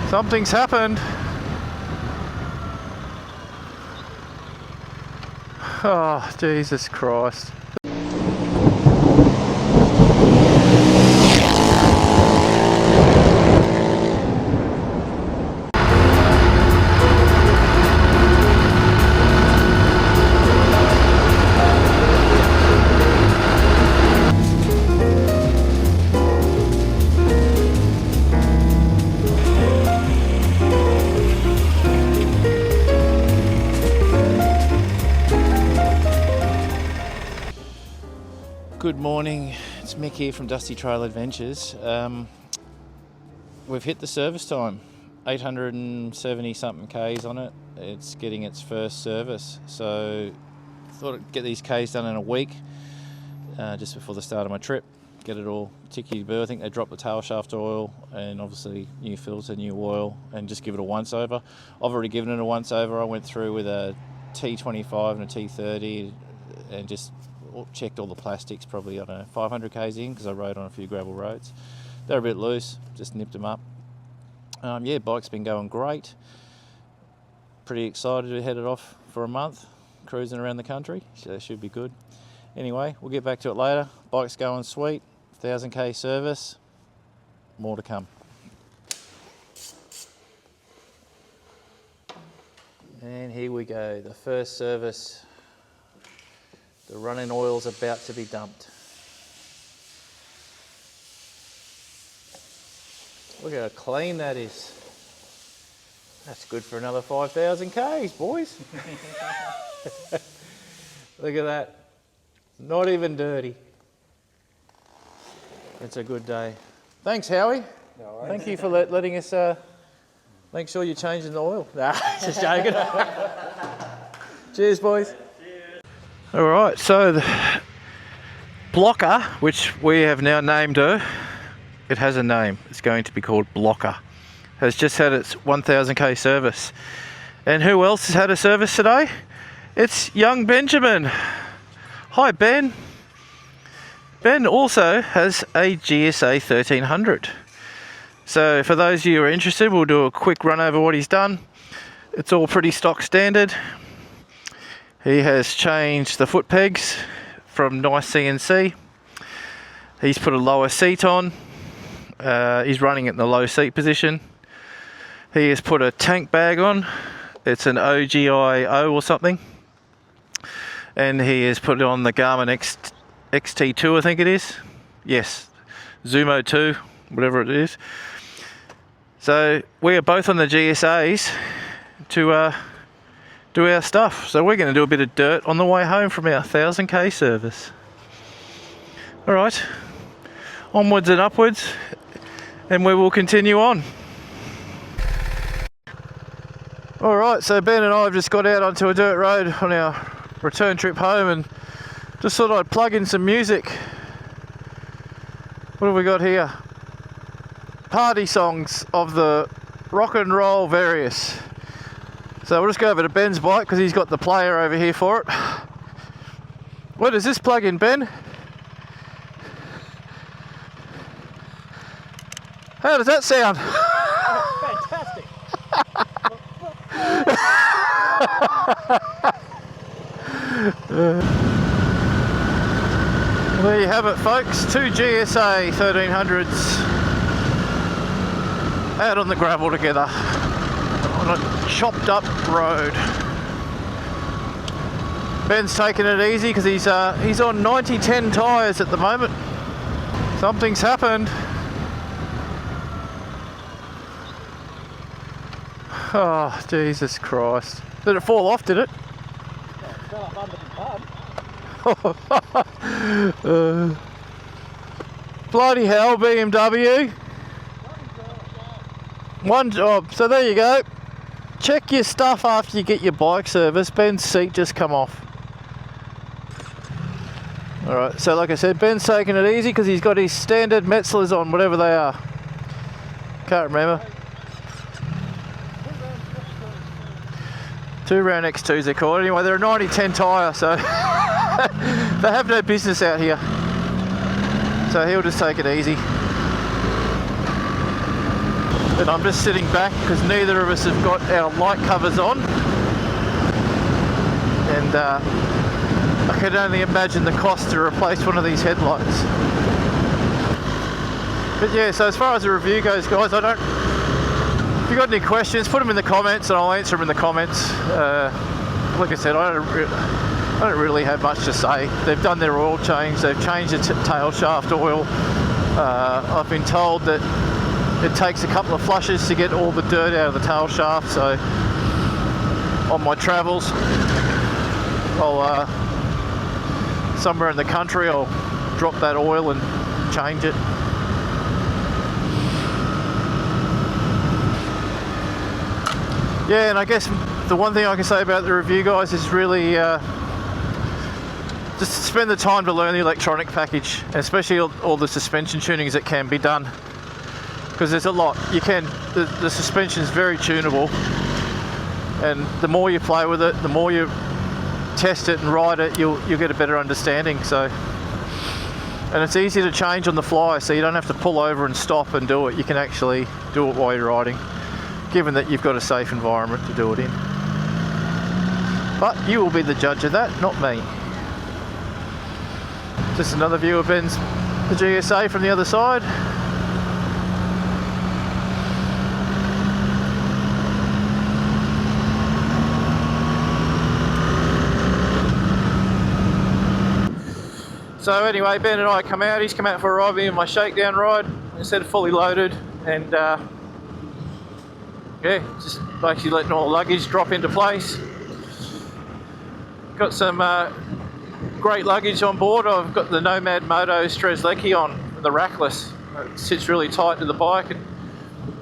Something's happened. Oh, Jesus Christ. Good morning, it's Mick here from Dusty Trail Adventures. We've hit the service time, 870 something Ks on it. It's getting its first service, so I thought I'd get these Ks done in a week, just before the start of my trip. Get it all tickety-boo. I think they dropped the tail shaft oil and obviously new filter, new oil, and just give it a once over. I've already given it a once over. I went through with a T25 and a T30 and just checked all the plastics, probably, I don't know, 500 Ks in, because I rode on a few gravel roads. They're a bit loose, just nipped them up. Yeah, bike's been going great. Pretty excited to head it off for a month, cruising around the country, so that should be good. Anyway, we'll get back to it later. Bike's going sweet, 1000 K service, more to come. And here we go, the first service. The running oil's about to be dumped. Look how clean that is. That's good for another 5,000 Ks, boys. Look at that. Not even dirty. It's a good day. Thanks, Howie. No worries. Thank you for letting us make sure you're changing the oil. Nah, just joking. Cheers, boys. All right, so the Blocka, which we have now named her, it has a name. It's going to be called Blocka. Has just had its 1000 K service. And who else has had a service today? It's young Benjamin. Hi, Ben. Ben also has a GSA 1300. So for those of you who are interested, we'll do a quick run over what he's done. It's all pretty stock standard. He has changed the foot pegs from nice CNC. He's put a lower seat on. He's running it in the low seat position. He has put a tank bag on. It's an OGIO or something. And he has put it on the Garmin XT2, I think it is. Yes, Zumo 2, whatever it is. So we are both on the GSAs to do our stuff. So we're going to do a bit of dirt on the way home from our 1000 K service. All right, onwards and upwards, and we will continue on. All right, so Ben and I have just got out onto a dirt road on our return trip home and just thought I'd plug in some music. What have we got here? Party songs of the rock and roll various. So we'll just go over to Ben's bike because he's got the player over here for it. Where does this plug in, Ben? How does that sound? Fantastic. There you have it, folks. 2 GSA 1300s out on the gravel together on a chopped up road. Ben's taking it easy because he's on 90-10 tyres at the moment. Something's happened. Oh, Jesus Christ. Did it fall off, did it? Yeah, it fell up under the pub. Bloody hell, BMW. One job. So there you go. Check your stuff after you get your bike service. Ben's seat just come off. Alright, so like I said, Ben's taking it easy because he's got his standard Metzlers on, whatever they are. Can't remember. 2 round X2s they're called. Anyway, they're a 90-10 tyre, so They have no business out here, so he'll just take it easy. And I'm just sitting back because neither of us have got our light covers on, and I can only imagine the cost to replace one of these headlights. But yeah, so as far as the review goes, guys, if you've got any questions, put them in the comments and I'll answer them in the comments. Like I said, I don't really have much to say. They've done their oil change, they've changed the tail shaft oil. I've been told that it takes a couple of flushes to get all the dirt out of the tail shaft, so on my travels, I'll somewhere in the country, I'll drop that oil and change it. Yeah, and I guess the one thing I can say about the review, guys, is really just spend the time to learn the electronic package, especially all the suspension tunings that can be done, because there's a lot. The suspension is very tunable, and the more you play with it, the more you test it and ride it, you'll get a better understanding. So, and it's easy to change on the fly, so you don't have to pull over and stop and do it. You can actually do it while you're riding, given that you've got a safe environment to do it in. But you will be the judge of that, not me. Just another view of the GSA from the other side. So anyway, Ben and I come out. He's come out for a ride with me in my Shakedown ride instead of fully loaded, and yeah, just basically letting all the luggage drop into place. Got some great luggage on board. I've got the Nomad Moto Stresleki on, the rackless. It sits really tight to the bike, and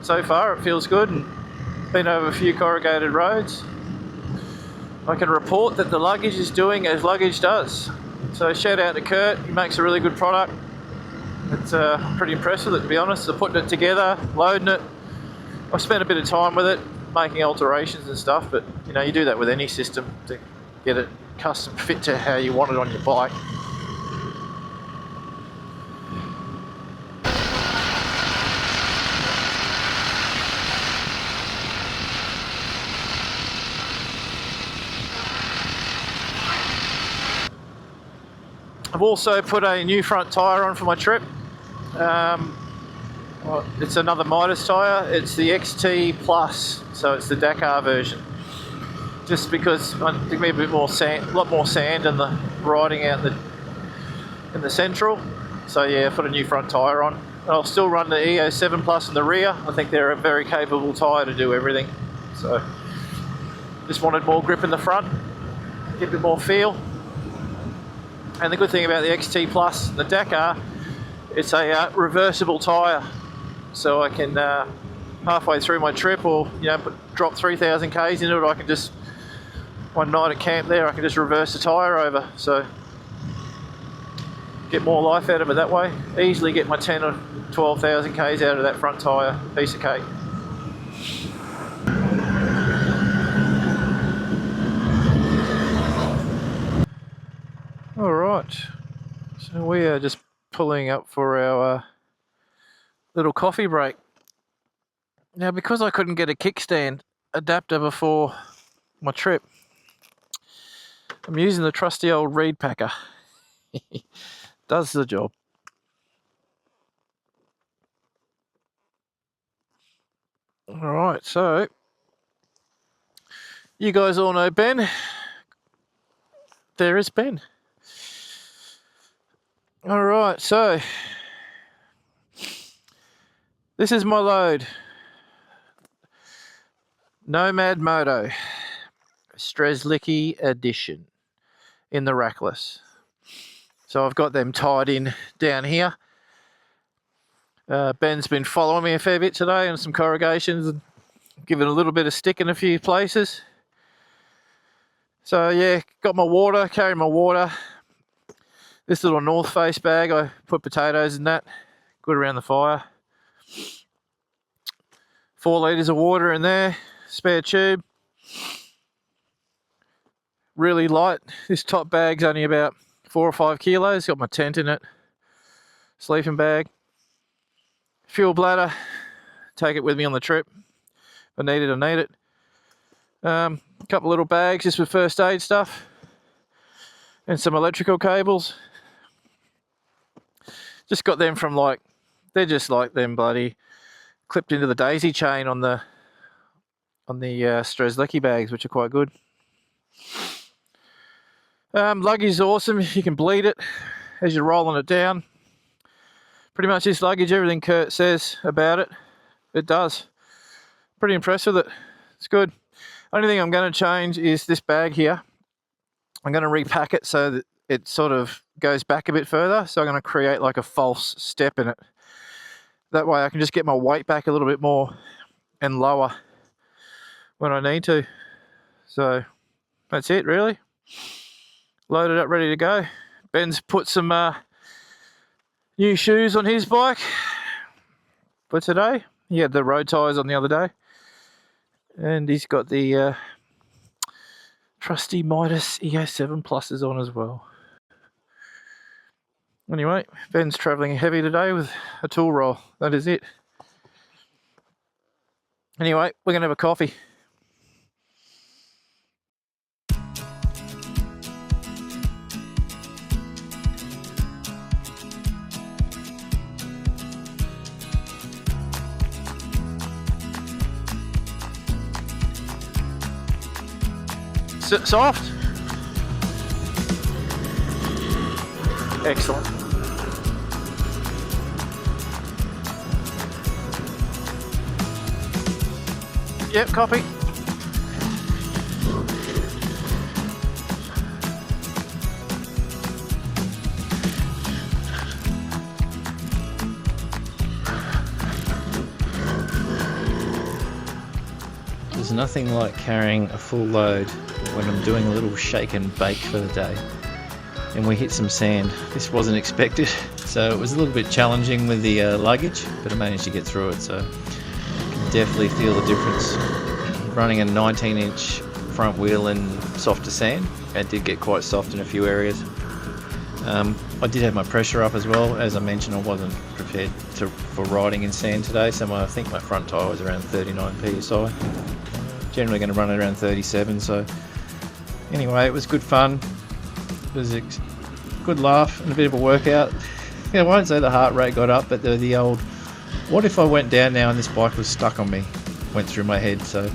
so far it feels good, and been over a few corrugated roads. I can report that the luggage is doing as luggage does. So shout out to Kurt, he makes a really good product. It's pretty impressed with it, to be honest. So putting it together, loading it. I've spent a bit of time with it, making alterations and stuff, but you know, you do that with any system to get it custom fit to how you want it on your bike. I've also put a new front tyre on for my trip. Well, it's another Midas tyre. It's the XT Plus, so it's the Dakar version. Just because I think there'll be a bit more sand, a lot more sand in the riding out in the central. So yeah, I put a new front tyre on. I'll still run the EO 7 Plus in the rear. I think they're a very capable tyre to do everything. So just wanted more grip in the front, get a bit more feel. And the good thing about the XT Plus, the Dakar, it's a reversible tyre. So I can, halfway through my trip, or you know, drop 3,000 Ks into it, I can just, one night at camp there, I can just reverse the tyre over. So get more life out of it that way. Easily get my 10 or 12,000 Ks out of that front tyre, piece of cake. All right, so we are just pulling up for our little coffee break. Now, because I couldn't get a kickstand adapter before my trip, I'm using the trusty old reed packer. Does the job. All right, so you guys all know Ben. There is Ben. All right, so this is my load. Nomad Moto Stresleki edition in the rackless. So I've got them tied in down here. Ben's been following me a fair bit today on some corrugations and giving a little bit of stick in a few places. So yeah, got my water, carrying my water. This little North Face bag, I put potatoes in that, good around the fire. 4 litres of water in there, spare tube. Really light. This top bag's only about 4 or 5 kilos. Got my tent in it, sleeping bag, fuel bladder, take it with me on the trip. If I need it, I need it. A couple little bags just with first aid stuff and some electrical cables. Just got them from like, they're just like them bloody clipped into the daisy chain on the Strzelecki bags, which are quite good. Luggage is awesome. You can bleed it as you're rolling it down. Pretty much this luggage, everything Kurt says about it, it does. Pretty impressed with it. It's good. Only thing I'm going to change is this bag here. I'm going to repack it so that it sort of goes back a bit further. So I'm going to create like a false step in it. That way I can just get my weight back a little bit more and lower when I need to. So that's it really. Loaded up, ready to go. Ben's put some new shoes on his bike for today. He had the road tyres on the other day. And he's got the trusty Midas EO7 Pluses on as well. Anyway, Ben's travelling heavy today with a tool roll. That is it. Anyway, we're going to have a coffee. Soft? Excellent. Yep, copy. There's nothing like carrying a full load when I'm doing a little shake and bake for the day. And we hit some sand. This wasn't expected, so it was a little bit challenging with the luggage, but I managed to get through it, so I can definitely feel the difference. Running a 19-inch front wheel in softer sand, it did get quite soft in a few areas. I did have my pressure up as well. As I mentioned, I wasn't prepared for riding in sand today, so I think my front tyre was around 39 psi. Generally going to run it around 37, so anyway, it was good fun. It was a good laugh and a bit of a workout. I won't say the heart rate got up, but the old, what if I went down now and this bike was stuck on me, went through my head. So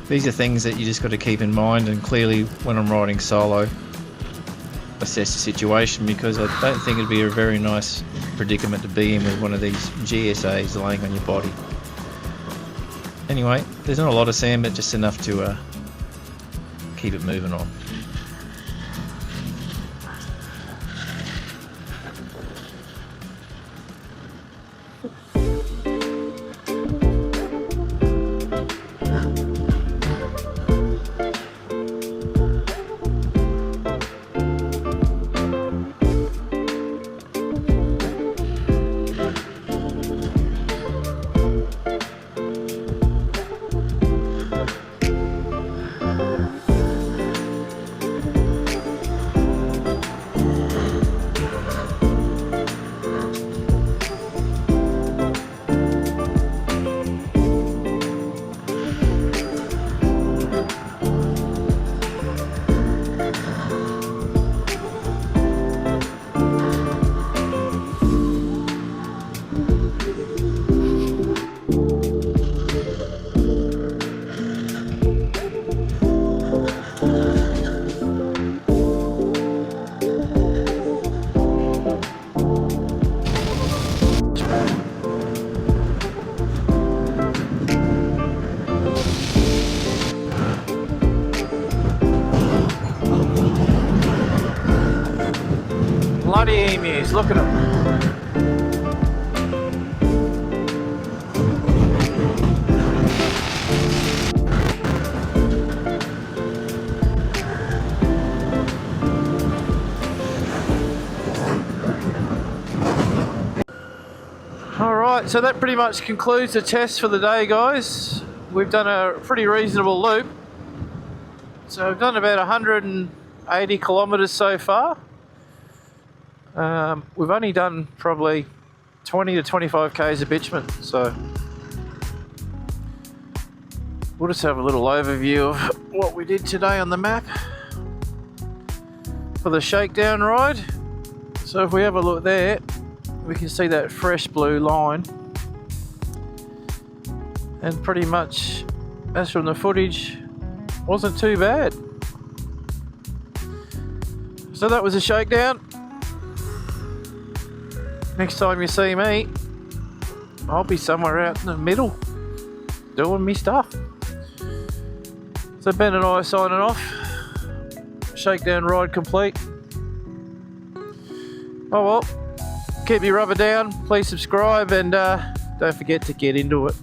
these are things that you just got to keep in mind, and clearly when I'm riding solo, assess the situation, because I don't think it'd be a very nice predicament to be in with one of these GSAs laying on your body. Anyway, there's not a lot of sand, but just enough to keep it moving on. Bloody emus, look at them. Alright, so that pretty much concludes the test for the day, guys. We've done a pretty reasonable loop. So we've done about 180 kilometres so far. We've only done probably 20 to 25 k's of bitumen, so we'll just have a little overview of what we did today on the map for the Shakedown ride. So if we have a look there, we can see that fresh blue line, and pretty much as from the footage, wasn't too bad. So that was a Shakedown. Next time you see me, I'll be somewhere out in the middle doing me stuff. So Ben and I are signing off. Shakedown ride complete. Oh well, keep your rubber down, please subscribe, and don't forget to get into it.